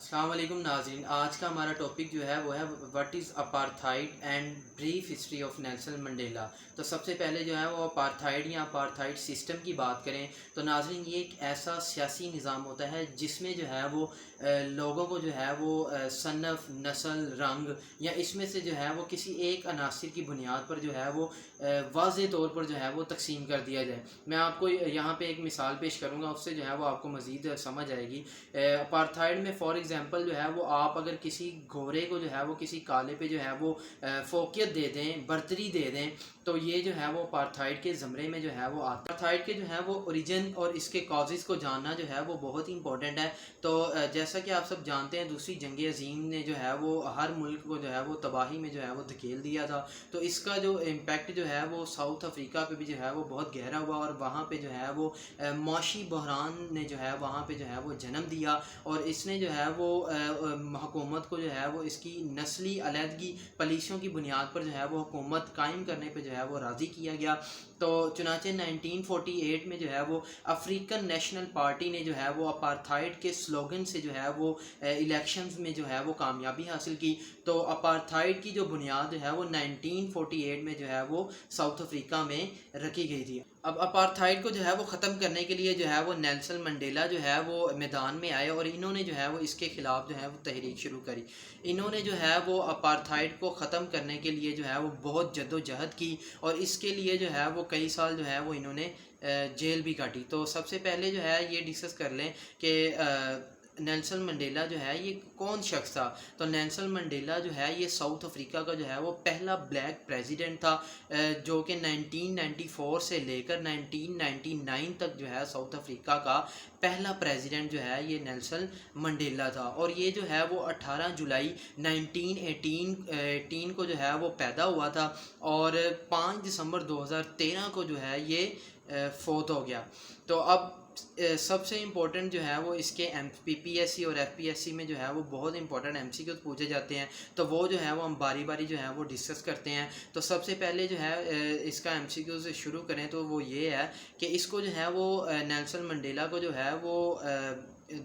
अस्सलाम वालेकुम नाज़रीन। आज का हमारा टॉपिक जो है वो है what is apartheid and brief history of Nelson Mandela. तो सबसे पहले जो है वो अपार्थाइड या अपार्थाइड सिस्टम की बात करें तो नाज़रीन ये एक ऐसा सियासी निज़ाम होता है जिसमें जो है वो लोगों को जो है वो सनफ़ नस्ल रंग या इसमें से जो है वो किसी एक अनासर की बुनियाद पर जो है वो वाज़े तौर पर जो है वो तकसीम कर दिया जाए। मैं आपको यहाँ पे एक मिसाल पेश करूँगा, उससे जो है वो आपको मज़ीद समझ आएगी। अपार्थाइड में फॉर एग्ज़ाम्पल जो है वो आप अगर किसी गोरे को जो है वो किसी काले पे जो है वो फोकियत दे दें, बर्तरी दे दें, तो ये जो है वो अपार्थाइड के ज़मरे में जो है वो आता है। अपार्थाइड के जो है वो ओरिजिन और इसके कॉजेज़ को जानना जो है वो बहुत ही इंपॉर्टेंट है। तो जैसा कि आप सब जानते हैं, दूसरी जंग अज़ीम ने जो है वो हर मुल्क को जो है वो तबाही में जो है वो धकेल दिया था। तो इसका जो इम्पैक्ट जो है वो साउथ अफ्रीका पे भी जो है वो बहुत गहरा हुआ और वहाँ पे जो है वो मौशी बहरान ने जो है वहाँ पे जो है वो जन्म दिया और इसने जो है वो हुकूमत को जो है वो इसकी नस्ली अलहदगी पॉलिसियों की बुनियाद पर जो है वो हुकूमत कायम करने पर जो है वो राज़ी किया गया। तो चुनाचे 1948 में जो है वो अफ्रीकन नेशनल पार्टी ने जो है वो अपार्थाइड के स्लोगन से जो है वो इलेक्शंस में जो है वो कामयाबी हासिल की। तो अपार्थाइड की जो बुनियाद जो है वो 1948 में जो है वो साउथ अफ्रीका में रखी गई थी। अब अपार्थाइड को जो है वो ख़त्म करने के लिए जो है वो नेल्सन मंडेला जो है वो मैदान में आए और इन्होंने जो है वो इसके ख़िलाफ़ जो है वो तहरीक शुरू करी। इन्होंने जो है वो अपार्थाइड को ख़त्म करने के लिए जो है वो बहुत जद्दोजहद की और इसके लिए जो है वो कई साल जो है वो इन्होंने जेल भी काटी। तो सबसे पहले जो है ये डिस्कस कर लें कि नेल्सन मंडेला जो है ये कौन शख्स था। तो नेल्सन मंडेला जो है ये साउथ अफ्रीका का जो है वो पहला ब्लैक प्रेसिडेंट था, जो कि 1994 से लेकर 1999 तक जो है साउथ अफ्रीका का पहला प्रेसिडेंट जो है ये नेल्सन मंडेला था। और ये जो है वो 18 जुलाई 1918 को जो है वो पैदा हुआ था और 5 दिसंबर 2013 को जो है ये फोत हो गया। तो अब सबसे इम्पोर्टेंट जो है वो इसके PPSC और FPSC में जो है वो बहुत इंपॉर्टेंट MCQ पूछे जाते हैं, तो वो जो है वो हम बारी बारी जो है वो डिस्कस करते हैं। तो सबसे पहले जो है इसका MCQ से शुरू करें तो वो ये है कि इसको जो है वो नेल्सन मंडेला को जो है वो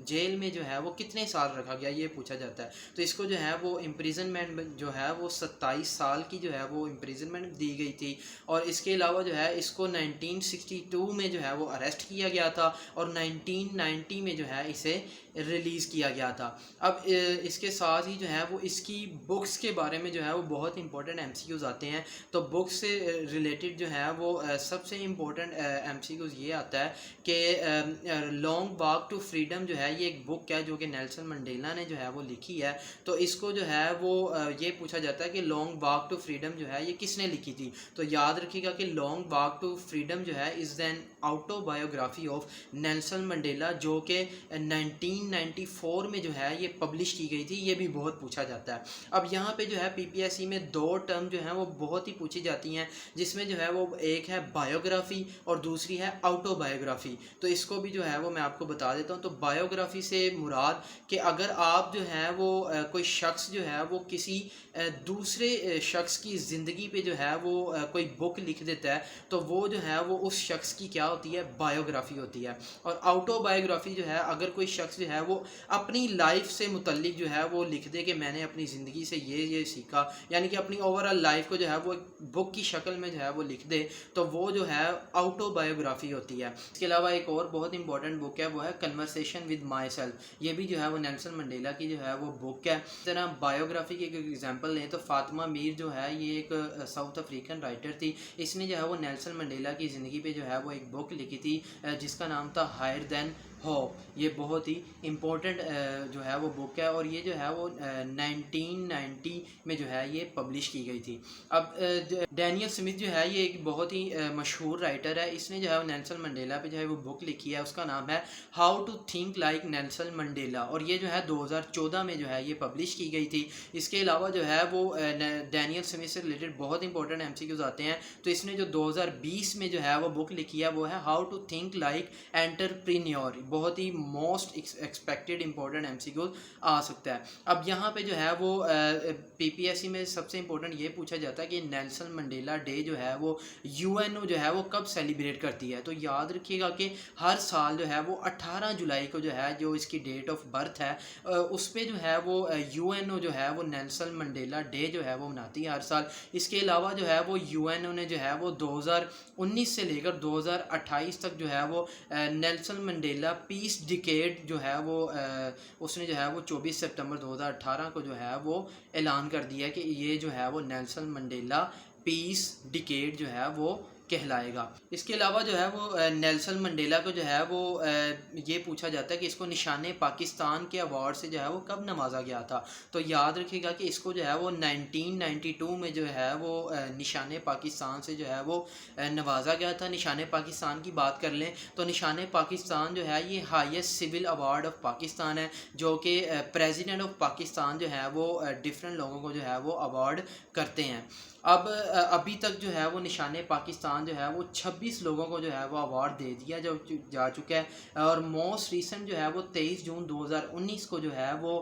जेल में जो है वो कितने साल रखा गया ये पूछा जाता है। तो इसको जो है वो इम्प्रिजनमेंट जो है वो 27 साल की जो है वो इम्प्रिजनमेंट दी गई थी। और इसके अलावा जो है इसको 1962 में जो है वो अरेस्ट किया गया था और 1990 में जो है इसे रिलीज़ किया गया था। अब इसके साथ ही जो है वो इसकी बुक्स के बारे में जो है वो बहुत इंपॉर्टेंट MCQs आते हैं। तो बुक्स से रिलेटेड जो है वो सबसे इम्पोर्टेंट MCQs ये आता है कि लॉन्ग वॉक टू फ्रीडम जो है ये एक बुक है जो कि नेल्सन मंडेला ने जो है वो लिखी है। तो इसको जो है वो ये पूछा जाता है कि लॉन्ग वॉक टू फ्रीडम जो है ये किसने लिखी थी। तो याद रखिएगा कि लॉन्ग वॉक टू फ्रीडम जो है is an autobiography of Nelson Mandela, जो कि 1994 में जो है ये पब्लिश की गई थी। ये भी बहुत पूछा जाता है। अब यहाँ पे जो है PPSC में दो टर्म जो हैं वो बहुत ही पूछी जाती हैं, जिसमें जो है वो एक है बायोग्राफी और दूसरी है ऑटोबायोग्राफी। तो इसको भी जो है वो मैं आपको बता देता हूँ। तो बायोग्राफी से मुराद कि अगर आप जो है वो कोई शख्स जो है वो किसी दूसरे शख्स की ज़िंदगी पे जो है वो कोई बुक लिख देता है तो वो जो है वो उस शख्स की क्या होती है, बायोग्राफी होती है। और ऑटोबायोग्राफी जो है अगर कोई शख्स जो है वो अपनी लाइफ से मुतल्लिक जो है वो लिख दे कि मैंने अपनी ज़िंदगी से ये सीखा, यानी कि अपनी ओवरऑल लाइफ को जो है वो एक बुक की शक्ल में जो है वो लिख दे, तो वो जो है ऑटोबायोग्राफी होती है। इसके अलावा एक और बहुत इंपॉर्टेंट बुक है वो है कन्वर्सेशन विद माई सेल्फ। ये भी जो है वो नेल्सन मंडेला की जो है वो बुक है। इस तरह बायोग्राफी की एक एग्जांपल लें तो फातिमा मीर जो है ये एक साउथ अफ्रीकन राइटर थी। इसने जो है वो नेल्सन मंडेला की ज़िंदगी पे जो है वो एक बुक लिखी थी जिसका नाम था हायर दैन होप। ये बहुत ही इम्पोर्टेंट जो है वो बुक है और ये जो है वो 1990 में जो है ये पब्लिश की गई थी। अब डैनियल स्मिथ जो है ये एक बहुत ही मशहूर राइटर है। इसने जो है वो नेल्सन मंडेला पे जो है वो बुक लिखी है, उसका नाम है how to think like Nelson Mandela और ये जो है 2014 में जो है ये पब्लिश की गई थी। इसके अलावा जो है वो डैनियल स्मिथ से रिलेटेड बहुत इंपॉर्टेंट MCQs आते हैं। तो इसने जो 2020 में जो है वो बुक लिखी है वो है how to think like entrepreneur. बहुत ही मोस्ट एक्सपेक्टेड इंपॉर्टेंट एमसीक्यूज आ सकता है। अब यहाँ पे जो है वो पीपीएससी में सबसे इंपॉर्टेंट ये पूछा जाता है कि नेल्सन मंडेला डे जो है वो यूएनओ जो है वो कब सेलिब्रेट करती है। तो याद रखिएगा कि हर साल जो है वो 18 जुलाई को जो है जो इसकी डेट ऑफ बर्थ है उस पर जो है वो यूएनओ जो है वो नेल्सन मंडेला डे जो है वो मनाती है हर साल। इसके अलावा जो है वो यूएनओ ने जो है वो 2019 से लेकर 2028 तक जो है वो नेल्सन मंडेला पीस डिकेड जो है वो उसने जो है वो 24 सितंबर 2018 को जो है वो ऐलान कर दिया कि ये जो है वो नेल्सन मंडेला पीस डिकेड जो है वो कहलाएगा। इसके अलावा जो है वो नेल्सन मंडेला को जो है वो ये पूछा जाता है कि इसको निशाने पाकिस्तान के अवार्ड से जो है वो कब नवाजा गया था। तो याद रखिएगा कि इसको जो है वो 1992 में जो है वो निशाने पाकिस्तान से जो है वो नवाजा गया था। निशाने पाकिस्तान की बात कर लें तो निशाने पाकिस्तान जो है ये highest civil award of Pakistan है, जो कि प्रेसिडेंट ऑफ पाकिस्तान जो है वो डिफरेंट लोगों को जो है वो अवार्ड करते हैं। अब अभी तक जो है वो निशाने पाकिस्तान जो है वो 26 लोगों को जो है वो अवार्ड दे दिया जा चुका है। और मोस्ट रीसेंट जो है वो 23 जून 2019 को जो है वो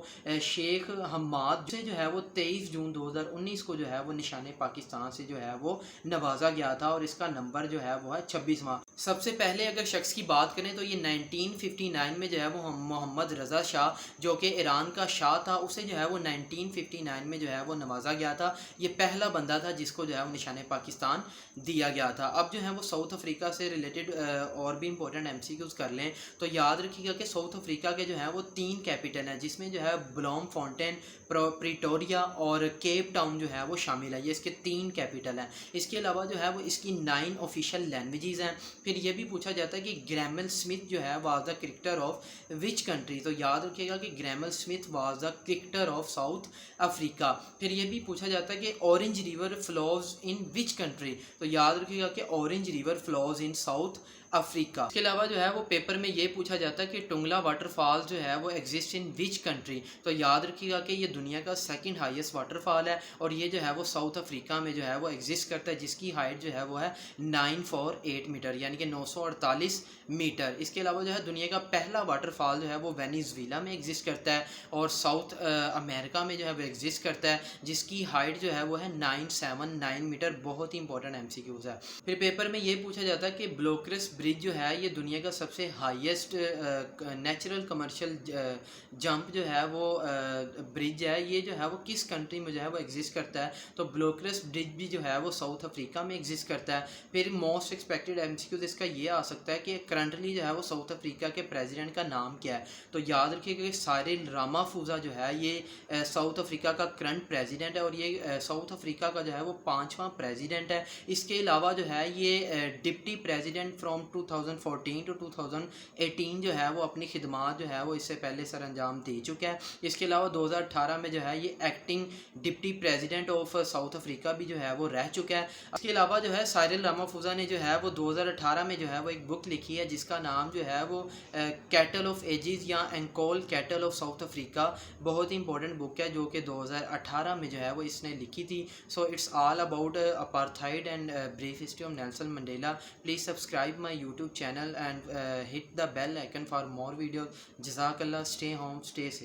शेख हम्माद से जो है वो 23 जून 2019 को जो है वो निशाने पाकिस्तान से जो है वो नवाजा गया था और इसका नंबर जो है वो है 26वां। सबसे पहले अगर शख्स की बात करें तो ये 1959 में जो है वो मोहम्मद रज़ा शाह जो कि ईरान का शाह था, उसे जो है वो 1959 में जो है वो नवाजा गया था। ये पहला बंदा था जिसको जो है वो निशाने पाकिस्तान दिया गया था। अब जो है वो साउथ अफ्रीका से रिलेटेड और भी इंपॉर्टेंट एमसीक्यूज कर लें तो याद रखिएगा कि साउथ अफ्रीका के जो है वो 3 कैपिटल हैं, जिसमें जो है ब्लोमफॉन्टेन, प्रिटोरिया और केप टाउन जो है वो शामिल है। ये इसके 3 कैपिटल हैं। इसके अलावा जो है वो इसकी 9 ऑफिशियल लैंग्वेजेस हैं। फिर ये भी पूछा जाता है कि ग्रैमल स्मिथ जो है was the cricketer of which country. तो याद रखिएगा कि Graeme Smith was the cricketer of South Africa. फिर ये भी पूछा जाता है कि Orange River flows in which country. तो याद रखिएगा कि Orange River flows in South Africa. इसके अलावा जो है वो पेपर में ये पूछा जाता है कि टुंगला वाटरफॉल जो है वो एग्जिस्ट इन विच कंट्री। तो याद रखिएगा कि ये दुनिया का सेकंड हाईएस्ट वाटरफॉल है और ये जो है वो साउथ अफ्रीका में जो है वो एग्जिस्ट करता है, जिसकी हाइट जो है वो है 948 मीटर यानी कि 948 मीटर। इसके अलावा जो है दुनिया का पहला वाटरफॉल जो है वो वेनेजुएला में एग्जिस्ट करता है और साउथ अमेरिका में जो है वो एग्जिस्ट करता है, जिसकी हाइट जो है वो है 979 मीटर। बहुत ही इंपॉर्टेंट एमसीक्यूज है। फिर पेपर में ये पूछा जाता है कि ब्लोक्रेस ब्रिज जो है ये दुनिया का सबसे हाईएस्ट नेचुरल कमर्शियल जंप जो है वो ब्रिज है, ये जो है वो किस कंट्री में जो है वो एग्जिस्ट करता है। तो ब्लोक्रेस ब्रिज भी जो है वो साउथ अफ्रीका में एग्जिस्ट करता है। फिर मोस्ट एक्सपेक्टेड एमसीक्यूज इसका ये आ सकता है कि करंटली जो है वो साउथ अफ्रीका के प्रेसिडेंट का नाम क्या है। तो याद रखिएगा कि साइरिल रामाफोसा जो है ये साउथ अफ्रीका का करंट प्रेसिडेंट है और ये साउथ अफ्रीका का जो है वो 5वां प्रेसिडेंट है। इसके अलावा जो है ये डिप्टी प्रेसिडेंट फ्रॉम 2014 टू 2018 जो है वो अपनी खिदमात जो है वो इससे पहले सर अंजाम दे चुका है। इसके अलावा 2018 में जो है ये acting deputy president of South Africa भी जो है वो रह चुका है। इसके अलावा जो है साइरिल रामाफोसा ने जो है वो 2018 में जो है वो एक बुक लिखी है जिसका नाम जो है वो कैटल ऑफ एजिस या एंकोल कैटल ऑफ साउथ अफ्रीका। बहुत ही इंपॉर्टेंट बुक है जो कि 2018 में जो है वो इसने लिखी थी। So it's all about apartheid and brief history of Nelson Mandela. Please subscribe my YouTube channel and hit the bell icon for more videos. Jazakallah. Stay home, stay safe.